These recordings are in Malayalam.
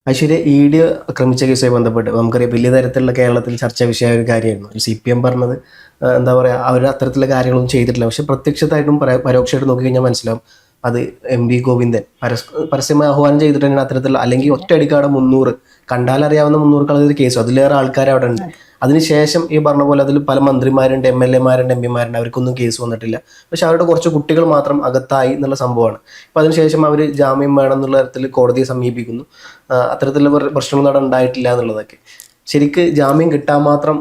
ഐശ്വര്യ ED ആക്രമിച്ച കേസുമായി ബന്ധപ്പെട്ട് നമുക്കറിയാം വലിയ തരത്തിലുള്ള കേരളത്തിൽ ചർച്ചാ വിഷയമായ ഒരു കാര്യമായിരുന്നു. CPM പറഞ്ഞത് എന്താ പറയുക, അവർ അത്തരത്തിലുള്ള കാര്യങ്ങളൊന്നും ചെയ്തിട്ടില്ല. പക്ഷെ പ്രത്യക്ഷത്തായിട്ടും പരോക്ഷമായിട്ടും നോക്കിക്കഴിഞ്ഞാൽ മനസ്സിലാവും അത് MV ഗോവിന്ദൻ പരസ്യമായി ആഹ്വാനം ചെയ്തിട്ട് തന്നെയാണ് അത്തരത്തിലുള്ള, അല്ലെങ്കിൽ ഒറ്റയടിക്കാടെ 300 കണ്ടാലറിയാവുന്ന 300 കളൊരു കേസ്, അതിലേറെ ആൾക്കാർ അവിടെ ഉണ്ട്. അതിനുശേഷം ഈ പറഞ്ഞ പോലെ അതിൽ പല മന്ത്രിമാരുണ്ട്, MLA മാരുണ്ട്, MP മാരുണ്ട്, അവർക്കൊന്നും കേസ് വന്നിട്ടില്ല. പക്ഷെ അവരുടെ കുറച്ച് കുട്ടികൾ മാത്രം അകത്തായി എന്നുള്ള സംഭവമാണ്. അപ്പം അതിനുശേഷം അവർ ജാമ്യം വേണം എന്നുള്ള തരത്തിൽ കോടതിയെ സമീപിക്കുന്നു. അത്തരത്തിലുള്ള പ്രശ്നങ്ങൾ അവിടെ ഉണ്ടായിട്ടില്ല എന്നുള്ളതൊക്കെ ശരിക്ക് ജാമ്യം കിട്ടാൻ മാത്രം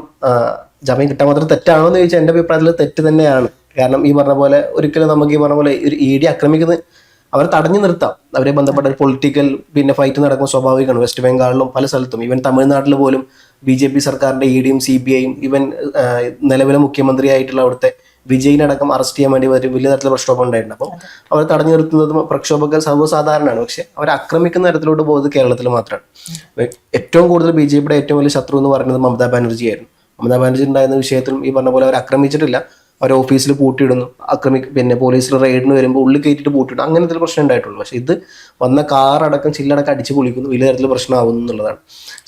തെറ്റാണോ എന്ന് ചോദിച്ചാൽ എൻ്റെ അഭിപ്രായത്തിൽ തെറ്റ് തന്നെയാണ്. കാരണം ഈ പറഞ്ഞ പോലെ ഒരിക്കലും നമുക്ക് ഈ പറഞ്ഞ പോലെ ഒരു ED ആക്രമിക്കുന്നത് അവരെ തടഞ്ഞു നിർത്താം. അവരെ ബന്ധപ്പെട്ട ഒരു പൊളിറ്റിക്കൽ ഫൈറ്റ് നടക്കുമ്പോൾ സ്വാഭാവികമാണ്. വെസ്റ്റ് ബംഗാളിലും പല സ്ഥലത്തും, ഈവൻ തമിഴ്നാട്ടിൽ പോലും BJP സർക്കാരിന്റെ EDയും CBIയും ഈവൻ നിലവിലെ മുഖ്യമന്ത്രിയായിട്ടുള്ള അവിടുത്തെ വിജയിനടക്കം അറസ്റ്റ് ചെയ്യാൻ വേണ്ടി വലിയ തരത്തിലുള്ള പ്രക്ഷോഭം ഉണ്ടായിട്ടുണ്ട്. അപ്പം അവർ തടഞ്ഞു നിർത്തുന്നതും പ്രക്ഷോഭങ്ങൾ സർവ്വസാധാരണമാണ്. പക്ഷെ അവരെ ആക്രമിക്കുന്ന തരത്തിലോട്ട് പോകുന്നത് കേരളത്തിൽ മാത്രമാണ്. ഏറ്റവും കൂടുതൽ BJPയുടെ ഏറ്റവും വലിയ ശത്രു എന്ന് പറയുന്നത് മമതാ ബാനർജി ആയിരുന്നു. മമതാ ബാനർജി ഉണ്ടായിരുന്ന വിഷയത്തിലും ഈ പറഞ്ഞ പോലെ അവർ ആക്രമിച്ചിട്ടില്ല, അവർ ഓഫീസിൽ പൂട്ടിയിടുന്നു, പിന്നെ പോലീസിൽ റെയ്ഡിന് വരുമ്പോൾ ഉള്ളിൽ കയറ്റിയിട്ട് പൂട്ടിയിടും, അങ്ങനത്തെ ഒരു പ്രശ്നം ഉണ്ടായിട്ടുള്ളൂ. പക്ഷെ ഇത് വന്ന കാറടക്കം ചില്ലടക്കം അടിച്ചു പൊളിക്കുന്നു, വലിയ തരത്തിൽ പ്രശ്നമാകുന്നു എന്നുള്ളതാണ്.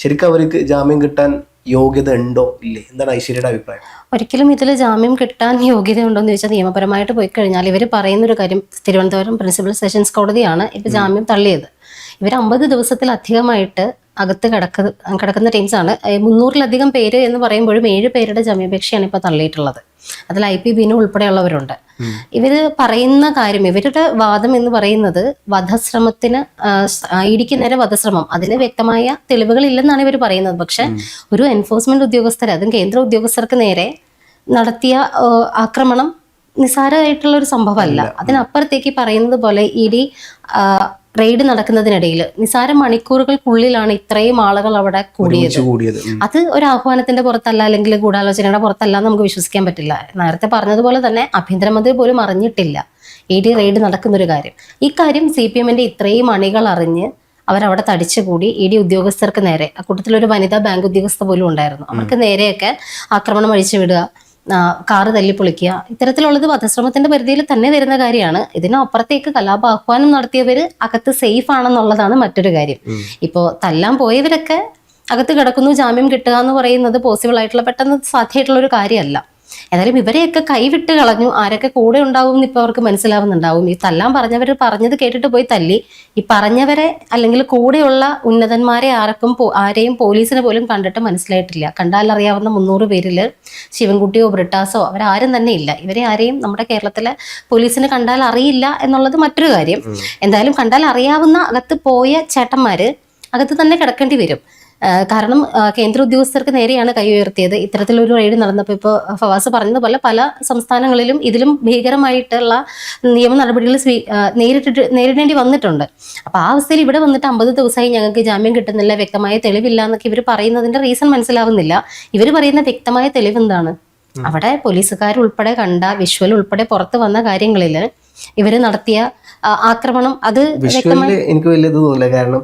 ശരിക്കും അവർക്ക് ജാമ്യം കിട്ടാൻ യോഗ്യത ഉണ്ടോ ഇല്ലേ? എന്താണ് ഐശ്വര്യയുടെ അഭിപ്രായം? ഒരിക്കലും ഇതിൽ ജാമ്യം കിട്ടാൻ യോഗ്യത ഉണ്ടോ എന്ന് ചോദിച്ചാൽ നിയമപരമായിട്ട് പോയി കഴിഞ്ഞാൽ ഇവർ പറയുന്നൊരു കാര്യം, തിരുവനന്തപുരം പ്രിൻസിപ്പൽ സെഷൻസ് കോടതിയാണ് ഇപ്പൊ ജാമ്യം തള്ളിയത്. ഇവർ 50 ദിവസത്തിലധികമായിട്ട് അകത്ത് കിടക്കുന്ന ടീംസാണ്. 300-ലധികം പേര് എന്ന് പറയുമ്പോഴും 7 പേരുടെ ജാമ്യാപേക്ഷയാണ് ഇപ്പൊ തള്ളിയിട്ടുള്ളത്. അതിൽ IP ബിനു ഉൾപ്പെടെയുള്ളവരുണ്ട്. ഇവര് പറയുന്ന കാര്യം, ഇവരുടെ വാദം എന്ന് പറയുന്നത് വധശ്രമത്തിന്, ഇടിക്ക് നേരെ വധശ്രമം, അതിന് വ്യക്തമായ തെളിവുകൾ ഇല്ലെന്നാണ് ഇവർ പറയുന്നത്. പക്ഷെ ഒരു എൻഫോഴ്സ്മെന്റ് ഉദ്യോഗസ്ഥർ, അതും കേന്ദ്ര ഉദ്യോഗസ്ഥർക്ക് നേരെ നടത്തിയ ആക്രമണം നിസ്സാരമായിട്ടുള്ള ഒരു സംഭവമല്ല. അതിനപ്പുറത്തേക്ക് പറയുന്നത് പോലെ ED റെയ്ഡ് നടക്കുന്നതിനിടയിൽ നിസ്സാര മണിക്കൂറുകൾക്കുള്ളിലാണ് ഇത്രയും ആളുകൾ അവിടെ കൂടിയത്. അത് ഒരു ആഹ്വാനത്തിന്റെ പുറത്തല്ല, അല്ലെങ്കിൽ ഗൂഢാലോചനയുടെ പുറത്തല്ല എന്ന് നമുക്ക് വിശ്വസിക്കാൻ പറ്റില്ല. നേരത്തെ പറഞ്ഞതുപോലെ തന്നെ ആഭ്യന്തരമന്ത്രി പോലും അറിഞ്ഞിട്ടില്ല ED റെയ്ഡ് നടക്കുന്നൊരു കാര്യം. ഇക്കാര്യം CPMന്റെ ഇത്രയും അണികൾ അറിഞ്ഞ് അവരവിടെ തടിച്ചുകൂടി ED ഉദ്യോഗസ്ഥർക്ക് നേരെ, അക്കൂട്ടത്തിലൊരു വനിതാ ബാങ്ക് ഉദ്യോഗസ്ഥ പോലും ഉണ്ടായിരുന്നു, അവർക്ക് നേരെയൊക്കെ ആക്രമണം അഴിച്ചു വിടുക, കാറ് തല്ലിപ്പൊളിക്കുക, ഇത്തരത്തിലുള്ളത് വധശ്രമത്തിന്റെ പരിധിയിൽ തന്നെ വരുന്ന കാര്യമാണ്. ഇതിനപ്പുറത്തേക്ക് കലാപാഹ്വാനം നടത്തിയവര് അകത്ത് സേഫ് ആണെന്നുള്ളതാണ് മറ്റൊരു കാര്യം. ഇപ്പോ തല്ലാൻ പോയവരൊക്കെ അകത്ത് കിടക്കുന്നു, ജാമ്യം കിട്ടുക എന്ന് പറയുന്നത് പോസിബിൾ ആയിട്ടുള്ള, പെട്ടെന്ന് സാധ്യമായിട്ടുള്ള ഒരു കാര്യമല്ല. ഏതായാലും ഇവരെയൊക്കെ കൈവിട്ട് കളഞ്ഞു. ആരൊക്കെ കൂടെ ഉണ്ടാവും എന്ന് ഇപ്പൊ അവർക്ക് മനസ്സിലാവുന്നുണ്ടാവും. ഈ തല്ലാൻ പറഞ്ഞവർ പറഞ്ഞത് കേട്ടിട്ട് പോയി തല്ലി. ഈ പറഞ്ഞവരെ അല്ലെങ്കിൽ കൂടെയുള്ള ഉന്നതന്മാരെ ആരെയും പോലീസിനെ പോലും കണ്ടിട്ട് മനസ്സിലായിട്ടില്ല. കണ്ടാലറിയാവുന്ന 300 പേരില് ശിവൻകുട്ടിയോ ബ്രിട്ടാസോ അവരാരും തന്നെ ഇല്ല. ഇവരെ ആരെയും നമ്മുടെ കേരളത്തിലെ പോലീസിന് കണ്ടാൽ അറിയില്ല എന്നുള്ളത് മറ്റൊരു കാര്യം. എന്തായാലും കണ്ടാൽ അറിയാവുന്ന അകത്ത് പോയ ചേട്ടന്മാര് അകത്ത് തന്നെ കിടക്കേണ്ടി വരും. കാരണം കേന്ദ്ര ഉദ്യോഗസ്ഥർക്ക് നേരെയാണ് കൈ ഉയർത്തിയത്. ഇത്തരത്തിലൊരു റെയ്ഡ് നടന്നപ്പോൾ ഇപ്പോൾ ഫവാസ് പറഞ്ഞതുപോലെ പല സംസ്ഥാനങ്ങളിലും ഇതിലും ഭീകരമായിട്ടുള്ള നിയമ നടപടികൾ നേരിടേണ്ടി വന്നിട്ടുണ്ട്. അപ്പൊ ആ അവസ്ഥയിൽ ഇവിടെ വന്നിട്ട് 50 ദിവസമായി ഞങ്ങൾക്ക് ജാമ്യം കിട്ടുന്നില്ല, വ്യക്തമായ തെളിവില്ല എന്നൊക്കെ ഇവർ പറയുന്നതിന്റെ റീസൺ മനസ്സിലാവുന്നില്ല. ഇവർ പറയുന്ന വ്യക്തമായ തെളിവ് എന്താണ്? അവിടെ പോലീസുകാരുൾപ്പെടെ കണ്ട വിഷ്വൽ ഉൾപ്പെടെ പുറത്തു വന്ന കാര്യങ്ങളിൽ ഇവര് നടത്തിയ ആക്രമണം, അത് എനിക്ക് വലിയ ഇത് തോന്നില്ല. കാരണം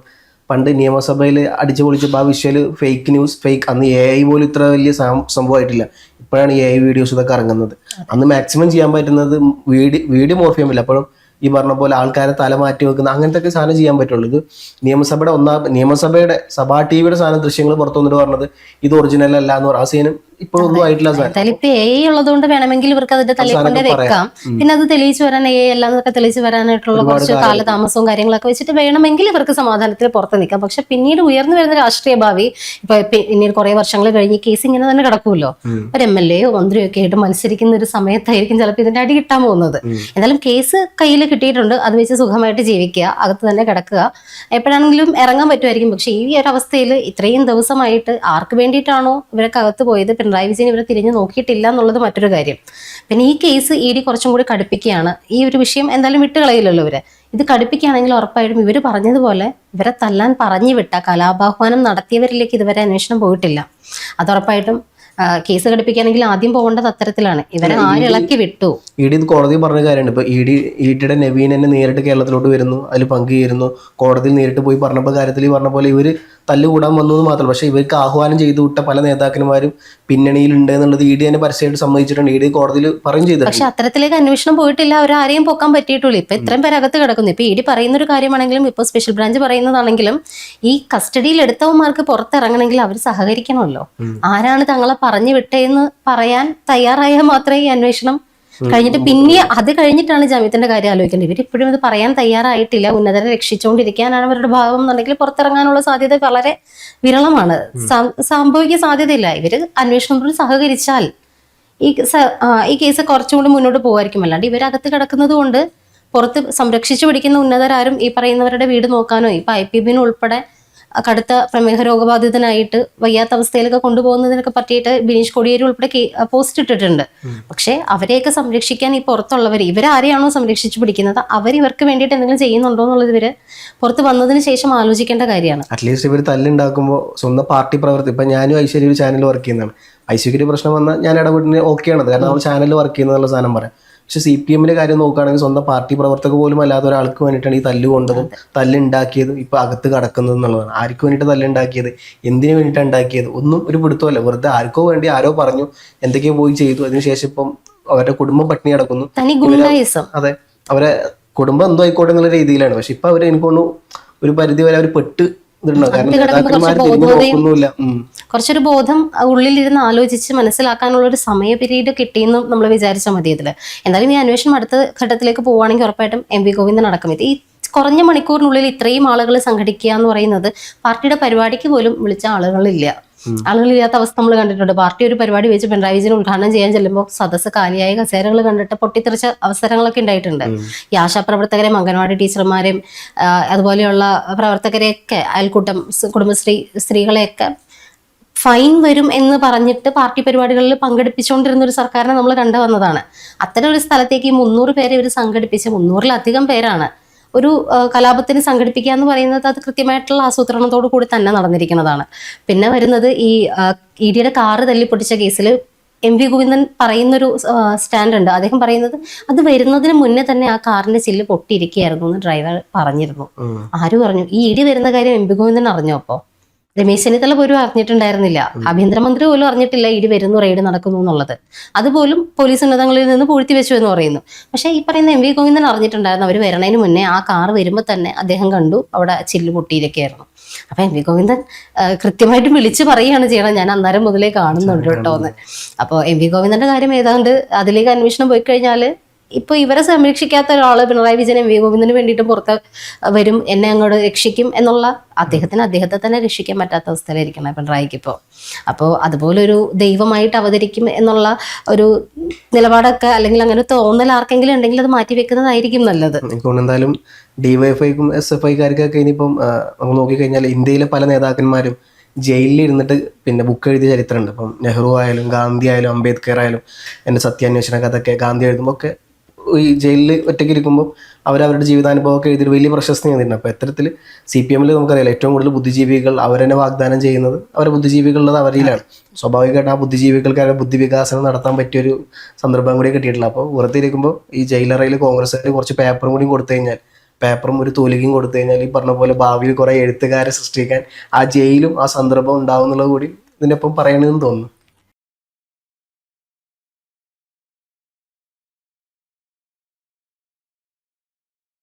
പണ്ട് നിയമസഭയിൽ അടിച്ചു പൊളിച്ചപ്പോൾ ആ വിഷ്വൽ ഫേക്ക് ന്യൂസ്, അന്ന് AI പോലും ഇത്ര വലിയ സംഭവമായിട്ടില്ല. ഇപ്പോഴാണ് AI വീഡിയോസ് ഇതൊക്കെ ഇറങ്ങുന്നത്. അന്ന് മാക്സിമം ചെയ്യാൻ പറ്റുന്നത് വീഡിയോ മോർഫ് ചെയ്യാൻ പറ്റില്ല. അപ്പോഴും ഈ പറഞ്ഞ പോലെ ആൾക്കാരെ തല മാറ്റി വെക്കുന്ന അങ്ങനത്തെ ഒക്കെ സാധനം ചെയ്യാൻ പറ്റുള്ളൂ. ഇത് നിയമസഭയുടെ സഭാ TVയുടെ സാധനം ദൃശ്യങ്ങൾ പുറത്തു വന്നിട്ട് പറഞ്ഞത് ഇത് ഒറിജിനൽ അല്ല എന്ന് പറഞ്ഞ ആ സീനും ഇപ്പോഴൊന്നും ആയിട്ടില്ല. ഇപ്പൊ AI ഉള്ളതുകൊണ്ട് വേണമെങ്കിൽ ഇവർക്ക് അതിന്റെ തലയിൽ വെക്കാം. പിന്നെ അത് തെളിയിച്ചു വരാൻ AI അല്ലാതൊക്കെ തെളിയിച്ചു വരാനായിട്ടുള്ള കുറച്ച് കാലതാമസവും കാര്യങ്ങളൊക്കെ വെച്ചിട്ട് വേണമെങ്കിൽ ഇവർക്ക് സമാധാനത്തിൽ പുറത്ത് നിൽക്കാം. പക്ഷെ പിന്നീട് ഉയർന്നു വരുന്ന രാഷ്ട്രീയ ഭാവി, ഇപ്പൊ പിന്നീട് കുറെ വർഷങ്ങൾ കഴിഞ്ഞ് കേസ് ഇങ്ങനെ തന്നെ കിടക്കുമല്ലോ. ഒരു MLAയോ മന്ത്രിയോ ഒക്കെ ആയിട്ട് മത്സരിക്കുന്ന ഒരു സമയത്തായിരിക്കും ചിലപ്പോൾ ഇതിന്റെ അടി കിട്ടാൻ പോകുന്നത്. എന്തായാലും കേസ് കയ്യിൽ കിട്ടിയിട്ടുണ്ട്, അത് വെച്ച് സുഖമായിട്ട് ജീവിക്കുക, അകത്ത് തന്നെ കിടക്കുക, എപ്പോഴാണെങ്കിലും ഇറങ്ങാൻ പറ്റുമായിരിക്കും. പക്ഷെ ഈ ഒരു അവസ്ഥയിൽ ഇത്രയും ദിവസമായിട്ട് ആർക്ക് വേണ്ടിയിട്ടാണോ ഇവരൊക്കെ അകത്ത് പോയത്, പിണറായി വിജയൻ ഇവരെ തിരിഞ്ഞു നോക്കിയിട്ടില്ല എന്നുള്ളത് മറ്റൊരു കാര്യം. പിന്നെ ഈ കേസ് ED കുറച്ചും കൂടി കടുപ്പിക്കുകയാണ്. ഈ ഒരു വിഷയം എന്തായാലും വിട്ടുകളയില്ലല്ലോ ഇവര്. ഇത് കടുപ്പിക്കുകയാണെങ്കിൽ ഉറപ്പായിട്ടും ഇവർ പറഞ്ഞതുപോലെ ഇവരെ തല്ലാൻ പറഞ്ഞു വിട്ട കലാപാഹ്വാനം നടത്തിയവരിലേക്ക് ഇതുവരെ അന്വേഷണം പോയിട്ടില്ല. അത് ഉറപ്പായിട്ടും കേസ് ഘടിപ്പിക്കുകയാണെങ്കിൽ ആദ്യം പോകേണ്ടത് അത്തരത്തിലാണ്. ഇവരെ ആരിളക്കി വിട്ടു. ED കോടതി പറഞ്ഞ കാര്യമാണ്. ഇപ്പൊ EDയുടെ നവീൻ തന്നെ നേരിട്ട് കേരളത്തിലോട്ട് വരുന്നു, അതിൽ പങ്കുചേരുന്നു, കോടതിയിൽ നേരിട്ട് പോയി പറഞ്ഞപ്പോൾ കാര്യത്തിൽ പറഞ്ഞ പോലെ ഇവര് തല്ലുകൂടാൻ വന്നു എന്ന് മാത്രമല്ല, പക്ഷേ ഇവർക്ക് ആഹ്വാനം ചെയ്തു വിട്ട പല നേതാക്കന്മാരും പിന്നണിയിലുണ്ട് എന്നുള്ളത് ഇ ഡി തന്നെ പരസ്യമായിട്ട് സമ്മതിച്ചിട്ടുണ്ട്. ഇ ഡി കോടതിയിൽ പറയും ചെയ്തിട്ടുണ്ട്. പക്ഷെ അത്തരത്തിലേക്ക് അന്വേഷണം പോയിട്ടില്ല, അവരാരെയും പൊക്കാൻ പറ്റിയിട്ടുള്ളൂ. ഇപ്പൊ ഇത്രയും പേര് അകത്ത് കിടക്കുന്നു. ഇപ്പൊ ഇ ഡി പറയുന്ന ഒരു കാര്യമാണെങ്കിലും ഇപ്പൊ സ്പെഷ്യൽ ബ്രാഞ്ച് പറയുന്നതാണെങ്കിലും ഈ കസ്റ്റഡിയിൽ എടുത്തവന്മാർക്ക് പുറത്തിറങ്ങണമെങ്കിൽ അവർ സഹകരിക്കണമല്ലോ. ആരാണ് തങ്ങളെ പറഞ്ഞു വിട്ടേന്ന് പറയാൻ തയ്യാറായാൽ മാത്രമേ ഈ അന്വേഷണം കഴിഞ്ഞിട്ട് പിന്നെ അത് കഴിഞ്ഞിട്ടാണ് ജാമ്യത്തിന്റെ കാര്യം ആലോചിക്കേണ്ടത്. ഇവരിപ്പോഴും ഇത് പറയാൻ തയ്യാറായിട്ടില്ല. ഉന്നതരെ രക്ഷിച്ചുകൊണ്ടിരിക്കാനാണ് അവരുടെ ഭാഗം എന്നുണ്ടെങ്കിൽ പുറത്തിറങ്ങാനുള്ള സാധ്യത വളരെ വിരളമാണ്. സംഭവിക്കാൻ സാധ്യതയില്ല. ഇവര് അന്വേഷണത്തോട് സഹകരിച്ചാൽ ഈ കേസ് കുറച്ചുകൂടി മുന്നോട്ട് പോകുമായിരിക്കും. അല്ലാണ്ട് ഇവരകത്ത് കിടക്കുന്നത് കൊണ്ട് പുറത്ത് സംരക്ഷിച്ചു പിടിക്കുന്ന ഉന്നതരാരും ഈ പറയുന്നവരുടെ വീട് നോക്കാനോ ഇപ്പൊ IPB ഉൾപ്പെടെ കടുത്ത പ്രമേഹ രോഗബാധിതനായിട്ട് വയ്യാത്ത അവസ്ഥയിലൊക്കെ കൊണ്ടുപോകുന്നതിനൊക്കെ പറ്റിയിട്ട് ബിനീഷ് കോടിയേരി ഉൾപ്പെടെ പോസ്റ്റ് ഇട്ടിട്ടുണ്ട്. പക്ഷെ അവരെയൊക്കെ സംരക്ഷിക്കാൻ ഈ പുറത്തുള്ളവർ ഇവരാരെയാണോ സംരക്ഷിച്ചു പിടിക്കുന്നത് അവരിവർക്ക് വേണ്ടിയിട്ട് എന്തെങ്കിലും ചെയ്യുന്നുണ്ടോ എന്നുള്ളത് ഇവര് പുറത്ത് വന്നതിന് ശേഷം ആലോചിക്കേണ്ട കാര്യമാണ്. അറ്റ്ലീസ്റ്റ് ഇവർ തല്ലുണ്ടാക്കുമ്പോൾ സ്വന്തം പാർട്ടി പ്രവർത്തി ഇപ്പൊ ഞാനും ഐശ്വര്യ ഒരു ചാനൽ വർക്ക് ചെയ്യുന്നതാണ്. ഐശ്വര്യ പ്രശ്നം വന്നാൽ ഞാൻ ഇടപെട്ടിന് ഓക്കെയാണത്, കാരണം നമ്മൾ ചാനലിൽ വർക്ക് ചെയ്യുന്നുള്ള സാധനം പറയാം. പക്ഷെ CPM കാര്യം നോക്കുകയാണെങ്കിൽ സ്വന്തം പാർട്ടി പ്രവർത്തക പോലും അല്ലാത്ത ഒരാൾക്ക് വേണ്ടിയിട്ടാണ് ഈ തല്ല് കൊണ്ടതും തല്ലുണ്ടാക്കിയതും ഇപ്പൊ അകത്ത് കടക്കുന്നത് എന്നുള്ളതാണ്. ആർക്ക് വേണ്ടിയിട്ട് തല്ലുണ്ടാക്കിയത്, എന്തിനു വേണ്ടിയിട്ടാണ് ഉണ്ടാക്കിയത്, ഒന്നും ഒരു പിടുത്തമല്ല. വെറുതെ ആർക്കോ വേണ്ടി ആരോ പറഞ്ഞു, എന്തൊക്കെയോ പോയി ചെയ്തു. അതിനുശേഷം ഇപ്പം അവരുടെ കുടുംബം പട്ടിണി കിടക്കുന്നു. അതെ, അവരെ കുടുംബം എന്തോ ആയിക്കോട്ടെ എന്നുള്ള രീതിയിലാണ്. പക്ഷെ ഇപ്പൊ അവര് എനിക്ക് തോന്നുന്നു ഒരു പരിധി വരെ അവർ പെട്ട് കുറച്ചൊരു ബോധം ഉള്ളിലിരുന്ന് ആലോചിച്ച് മനസ്സിലാക്കാനുള്ള ഒരു സമയ പീരീഡ് കിട്ടിയെന്നും നമ്മൾ വിചാരിച്ചാൽ മതി. ഇതില് എന്തായാലും ഈ അന്വേഷണം അടുത്ത ഘട്ടത്തിലേക്ക് പോവുകയാണെങ്കിൽ ഉറപ്പായിട്ടും MV ഗോവിന്ദൻ അടക്കം ഈ കുറഞ്ഞ മണിക്കൂറിനുള്ളിൽ ഇത്രയും ആളുകൾ സംഘടിക്കുക എന്ന് പറയുന്നത് പാർട്ടിയുടെ പരിപാടിക്ക് പോലും വിളിച്ച ആളുകളില്ലാത്ത അവസ്ഥ നമ്മൾ കണ്ടിട്ടുണ്ട്. പാർട്ടി ഒരു പരിപാടി വെച്ച് പിണറായി വിജയൻ ഉദ്ഘാടനം ചെയ്യാൻ ചെല്ലുമ്പോൾ സദസ്സ് കാലിയായ കസേരകൾ കണ്ടിട്ട് പൊട്ടിത്തെറിച്ച അവസരങ്ങളൊക്കെ ഉണ്ടായിട്ടുണ്ട്. ഈ ആശാപ്രവർത്തകരെയും അംഗൻവാടി ടീച്ചർമാരെയും അതുപോലെയുള്ള പ്രവർത്തകരെയൊക്കെ അയൽക്കൂട്ടം കുടുംബശ്രീ സ്ത്രീകളെയൊക്കെ ഫൈൻ വരും എന്ന് പറഞ്ഞിട്ട് പാർട്ടി പരിപാടികളിൽ പങ്കെടുപ്പിച്ചുകൊണ്ടിരുന്ന ഒരു സർക്കാരിനെ നമ്മൾ കണ്ടുവന്നതാണ്. അത്തരം ഒരു സ്ഥലത്തേക്ക് 300 പേരെ ഇവർ സംഘടിപ്പിച്ച് 300-ലധികം പേരാണ് ഒരു കലാപത്തിന് സംഘടിപ്പിക്കുക എന്ന് പറയുന്നത് അത് കൃത്യമായിട്ടുള്ള ആസൂത്രണത്തോടു കൂടി തന്നെ നടന്നിരിക്കുന്നതാണ്. പിന്നെ വരുന്നത് ഈ ED കാറ് തല്ലിപ്പൊട്ടിച്ച കേസിൽ MV ഗോവിന്ദൻ പറയുന്നൊരു സ്റ്റാൻഡ് ഉണ്ട്. അദ്ദേഹം പറയുന്നത് അത് വരുന്നതിന് മുന്നേ തന്നെ ആ കാറിന്റെ ചില്ല് പൊട്ടിയിരിക്കുകയായിരുന്നു എന്ന് ഡ്രൈവർ പറഞ്ഞിരുന്നു. ആര് പറഞ്ഞു? ഈ ED വരുന്ന കാര്യം MV ഗോവിന്ദൻ അറിഞ്ഞോ? അപ്പോ രമേശ് ചെന്നിത്തല പോലും അറിഞ്ഞിട്ടുണ്ടായിരുന്നില്ല. ആഭ്യന്തരമന്ത്രി പോലും അറിഞ്ഞിട്ടില്ല ED വരുന്നു, റെയ്ഡ് നടക്കുന്നു എന്നുള്ളത്. അതുപോലും പോലീസ് ഉന്നതങ്ങളിൽ നിന്ന് പൂഴ്ത്തി വെച്ചു എന്ന് പറയുന്നു. പക്ഷേ ഈ പറയുന്ന MV ഗോവിന്ദൻ അറിഞ്ഞിട്ടുണ്ടായിരുന്നു. അവർ വരണതിന് മുന്നേ ആ കാർ വരുമ്പോൾ തന്നെ അദ്ദേഹം കണ്ടു അവിടെ ചില്ല് പൊട്ടിയിരിക്കുകയായിരുന്നു. അപ്പൊ MV ഗോവിന്ദൻ കൃത്യമായിട്ട് വിളിച്ചു പറയുകയാണ് ചെയ്യണം, ഞാൻ അന്നേരം മുതലേ കാണുന്നുണ്ട് കേട്ടോ എന്ന്. അപ്പോൾ MV ഗോവിന്ദന്റെ കാര്യം ഏതാണ്ട് അതിലേക്ക് അന്വേഷണം പോയി കഴിഞ്ഞാൽ ഇപ്പൊ ഇവരെ സംരക്ഷിക്കാത്ത ഒരാള് പിണറായി വിജയൻ MV ഗോവിന്ദന് വേണ്ടിയിട്ട് പുറത്ത് വരും, എന്നെ അങ്ങോട്ട് രക്ഷിക്കും എന്നുള്ള അദ്ദേഹത്തെ തന്നെ രക്ഷിക്കാൻ പറ്റാത്ത അവസ്ഥയിലായിരിക്കണം പിണറായിക്ക് ഇപ്പോൾ. അപ്പോൾ അതുപോലൊരു ദൈവമായിട്ട് അവതരിക്കും എന്നുള്ള ഒരു നിലപാടൊക്കെ അല്ലെങ്കിൽ അങ്ങനെ തോന്നൽ ആർക്കെങ്കിലും ഉണ്ടെങ്കിൽ അത് മാറ്റി വെക്കുന്നതായിരിക്കും നല്ലത്. എന്തായാലും DYFIക്കും SFIക്കാർക്കൊക്കെ ഇനിയിപ്പം നമ്മൾ നോക്കിക്കഴിഞ്ഞാൽ ഇന്ത്യയിലെ പല നേതാക്കന്മാരും ജയിലിൽ ഇരുന്നിട്ട് പിന്നെ ബുക്ക് എഴുതിയ ചരിത്രമുണ്ട്. ഇപ്പം നെഹ്റു ആയാലും ഗാന്ധി ആയാലും അംബേദ്കർ ആയാലും എൻ്റെ സത്യാന്വേഷണ കഥയൊക്കെ ഗാന്ധി എഴുതുമ്പോൾ ഒക്കെ ഈ ജയിലിൽ ഒറ്റയ്ക്ക് ഇരിക്കുമ്പോൾ അവരവരുടെ ജീവിതാനുഭവമൊക്കെ എഴുതിയിട്ട് വലിയ പ്രശസ്തി നേടിയിട്ടുണ്ട്. അപ്പോൾ ഇത്തരത്തിൽ CPM നമുക്കറിയാലോ ഏറ്റവും കൂടുതൽ ബുദ്ധിജീവികൾ അവരെന്നെ വാഗ്ദാനം ചെയ്യുന്നത് അവരെ ബുദ്ധിജീവികളുള്ളത് അവരിലാണ്. സ്വാഭാവികമായിട്ട് ആ ബുദ്ധിജീവികൾക്ക് അവരുടെ ബുദ്ധിവികാസനം നടത്താൻ പറ്റിയൊരു സന്ദർഭം കൂടി കിട്ടിയിട്ടില്ല. അപ്പോൾ വെറുതെ ഇരിക്കുമ്പോൾ ഈ ജയിലറയിൽ കോൺഗ്രസ്സുകാർ കുറച്ച് പേപ്പറും കൂടി കൊടുത്തു കഴിഞ്ഞാൽ, പേപ്പറും ഒരു തൂലികയും കൊടുത്തു കഴിഞ്ഞാൽ ഈ പറഞ്ഞ പോലെ ഭാവിയിൽ കുറേ എഴുത്തുകാരെ സൃഷ്ടിക്കാൻ ആ ജയിലും ആ സന്ദർഭം ഉണ്ടാവും എന്നുള്ളത് കൂടി ഇതിനൊപ്പം പറയണമെന്ന് തോന്നുന്നു.